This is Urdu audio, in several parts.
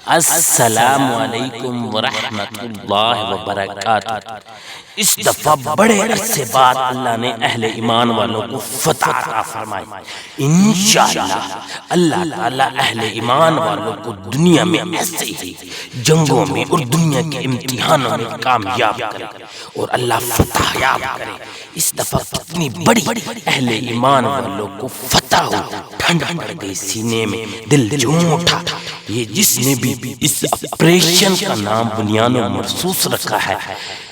السلام علیکم ورحمۃ اللہ وبرکاتہ۔ اس دفعہ بڑے عرصے بعد اللہ نے اہل ایمان والوں کو فتح عطا فرمائی۔ انشاءاللہ اللہ تعالیٰ اہل ایمان والوں کو دنیا میں ایسے ہی جنگوں میں اور دنیا کے امتحانوں میں کامیاب کرے اور اللہ فتح یاب کرے۔ اس دفعہ کتنی بڑی اہل ایمان والوں کو فتح ہو، ٹھنڈ پڑ گئی سینے میں، دل جھوم اٹھا۔ یہ جس نے بھی اس آپریشن کا نام بنیانوں مرصوص رکھا ہے،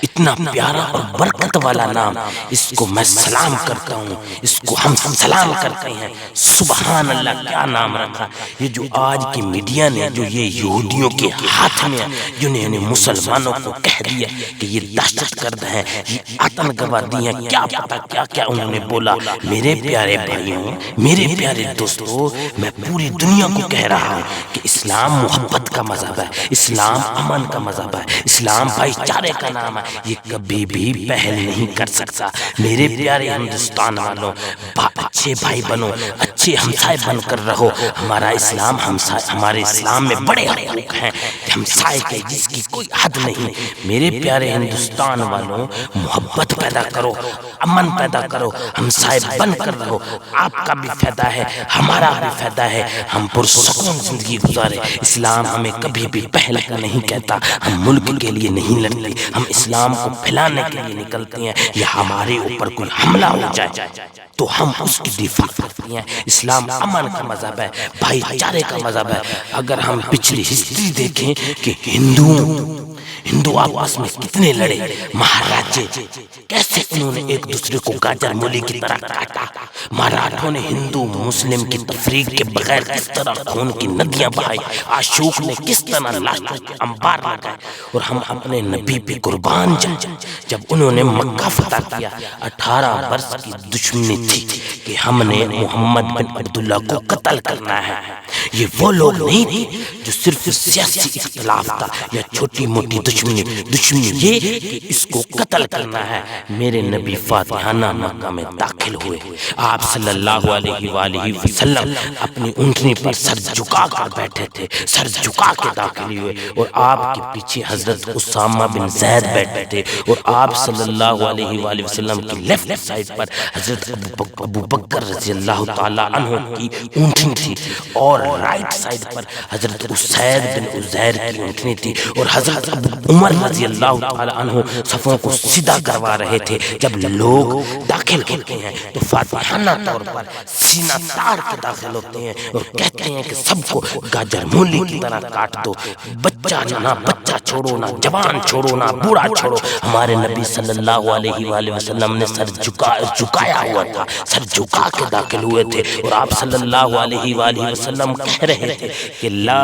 اتنا پیارا اور برکت والا نام، اس کو میں سلام کرتا ہوں، اس کو ہم سلام کرتے ہیں۔ سبحان اللہ، کیا نام رکھا۔ یہ جو آج کی میڈیا نے جو یہ یہودیوں کے ہاتھ میں جنہوں نے مسلمانوں کو کہہ دیا کہ یہ دہشت گرد ہیں، یہ آتنک گوادی ہیں، کیا پتا کیا کیا انہوں نے بولا۔ میرے پیارے بھائیوں، میرے پیارے دوستوں، میں پوری دنیا کو کہہ رہا ہوں کہ اسلام محبت کا مذہب ہے، اسلام امن کا مذہب ہے، اسلام بھائی چارے کا نام ہے۔ یہ کبھی بھی پہل نہیں کر سکتا۔ میرے پیارے ہندوستان والوں، اچھے بھائی بنو، اچھے ہمسائے بن کر رہو۔ ہمارا اسلام ہمارے اسلام میں بڑے حقوق ہیں، ہمسائے کے جس کی کوئی حد نہیں۔ میرے پیارے ہندوستان والوں، محبت پیدا کرو، امن پیدا کرو، ہمسائے بن کر رہو۔ آپ کا بھی فائدہ ہے، ہمارا بھی فائدہ ہے، ہم پرسکون زندگی گزارے۔ اسلام ہمیں کبھی بھی پہل کر نہیں کہتا، ہم ملک کے لیے نہیں لڑتے، ہم اسلام کو پھیلانے کے لیے نکلتے ہیں۔ یا ہمارے اوپر کوئی حملہ ہو جائے تو ہم اس کی دفاع کرتے ہیں۔ اسلام امن کا مذہب ہے، بھائی چارے کا مذہب ہے۔ اگر ہم پچھلی ہسٹری دیکھیں کہ ہندو آپس میں کتنے لڑے، مہاراجے کیسے انہوں نے ایک دوسرے کو گاجر مولی کی طرح کاٹا، مراٹھوں نے ہندو مسلم کی تفریق کے بغیر کس طرح خون کی ندیاں بہائی، اشوک نے کس طرح لاشوں کے انبار لگائے، اور ہم اپنے نبی پہ قربان جائیں۔ جب انہوں نے مکہ فتح کیا، 18 برس کی دشمنی تھی کہ ہم نے محمد بن عبداللہ کو قتل کرنا ہے۔ یہ وہ لوگ نہیں تھے جو صرف سیاسی اختلاف تھا یا چھوٹی موٹی دشمنی یہ کہ اس کو قتل کرنا ہے۔ میرے نبی فاتحانہ مکہ میں داخل ہوئے، آپ صلی اللہ علیہ وآلہ وسلم اپنی اونٹنی پر سر جھکا کر بیٹھے تھے، سر جھکا کے داخل ہوئے، اور آپ کے پیچھے حضرت اسامہ بن زید بیٹھے تھے، اور آپ صلی اللہ علیہ وآلہ وسلم کی لیفٹ سائڈ پر حضرت ابو بکر رضی اللہ تعالیٰ عنہ کی اونٹنی تھی، اور رائٹ سائڈ پر حضرت اسید بن عزیر کی اونٹنی تھی، اور حضرت عمر رضی اللہ تعالیٰ عنہ صفوں کو سیدھا کروا رہے تھے۔ جب لوگ داخل ہوتے ہیں تو فاتحانہ طور پر سینہ تاڑ کے داخل ہوتے ہیں اور کہتے ہیں کہ سب کو گاجر مولی کی طرح کاٹ دو، نہ بچہ چھوڑو، نہ جوان چھوڑو، نہ بوڑھا چھوڑو۔ ہمارے نبی صلی اللہ علیہ وآلہ وسلم نے سر جھکایا ہوا تھا، سر جھکا کے داخل ہوئے تھے، اور آپ صلی اللہ علیہ وآلہ وسلم کہہ رہے تھے کہ لا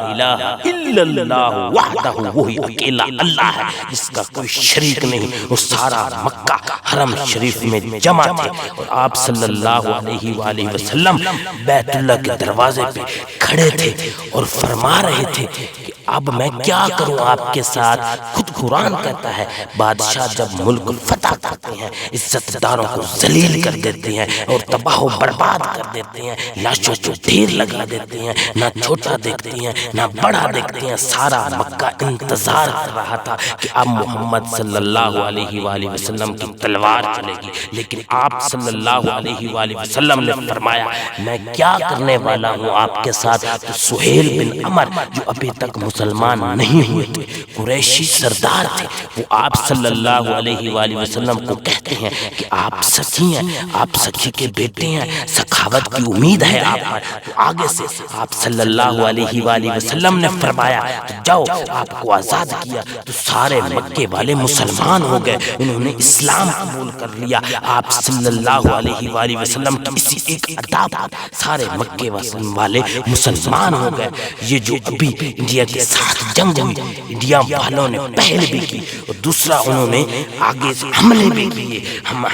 الہ الا اللہ وحدہ، وہی اکیلا اللہ ہے جس کا کوئی شریک نہیں۔ وہ سارا مکہ حرم شریف میں جمع تھے، اور آپ صلی اللہ علیہ وآلہ وسلم بیت اللہ کے دروازے پہ کھڑے تھے اور فرما رہے تھے کہ اب میں کیا کروں آپ کے ساتھ۔ خود قرآن کہتا ہے بادشاہ جب ملک فتح کرتے ہیں، عزت داروں کو ذلیل کر دیتے ہیں اور تباہ و برباد کر دیتے ہیں، لاشوں کو ڈھیر لگا دیتے ہیں، نہ چھوٹا دیکھتے ہیں نہ بڑا دیکھتے ہیں۔ سارا مکہ انتظار کر رہا تھا کہ اب محمد صلی اللہ علیہ وآلہ وسلم کی تلوار چلے گی، لیکن آپ صلی اللہ علیہ وآلہ وسلم نے فرمایا میں کیا کرنے والا ہوں آپ کے ساتھ۔ تو سہیل بن عمر جو ابھی تک مسلمان نہیں ہوئے تھے، قریشی سردار تھے، وہ آپ صلی اللہ علیہ وآلہ وسلم کو کہتے ہیں کہ آپ سخی ہیں، آپ سخی کے بیٹے ہیں، سخاوت کی امید ہے آپ پر۔ تو آگے سے آپ صلی اللہ علیہ وآلہ وسلم نے فرمایا تو جاؤ، آپ کو آزاد کیا۔ تو سارے مکے والے مسلمان ہو گئے، انہوں نے اسلام قبول کر لیا۔ آپ صلی اللہ علیہ وآلہ وسلم کی اسی ایک ادا پر سارے مکے والے مسلمان ہو گئے۔ یہ جو ابھی انڈیا کے ساتھ جنگ ہوئی، انڈیا والوں نے پہل بھی کی، اور دوسرا انہوں نے آگے سے حملے بھی کیے۔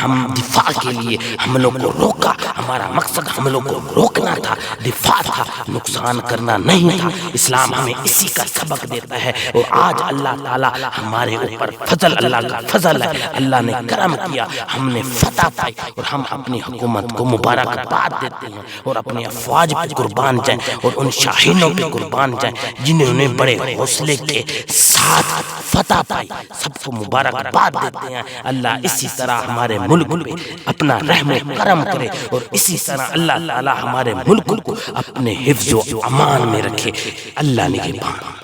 ہم دفاع کے لیے حملوں کو روکا، ہمارا مقصد حملوں کو روکنا تھا، دفاع تھا، نقصان کرنا نہیں تھا۔ اسلام ہمیں اسی کا سبق دیتا ہے، اور آج اللہ اللہ تعالیٰ ہمارے اوپر فضل، اللہ کا فضل ہے، اللہ نے کرم کیا، ہم نے فتح پائی اور ہم اپنی حکومت کو مبارکباد دیتے ہیں اور اپنے افواج پہ قربان جائیں اور ان شاہینوں پہ قربان جائیں جنہوں نے بڑے حوصلے کے ساتھ فتح پائی، سب کو مبارکباد دیتے ہیں۔ اللہ اسی طرح ہمارے ملک پہ اپنا رحم و کرم کرے اور اسی طرح اللہ تعالیٰ ہمارے ملک کو اپنے حفظ و امان میں رکھے۔ اللہ نگہبان۔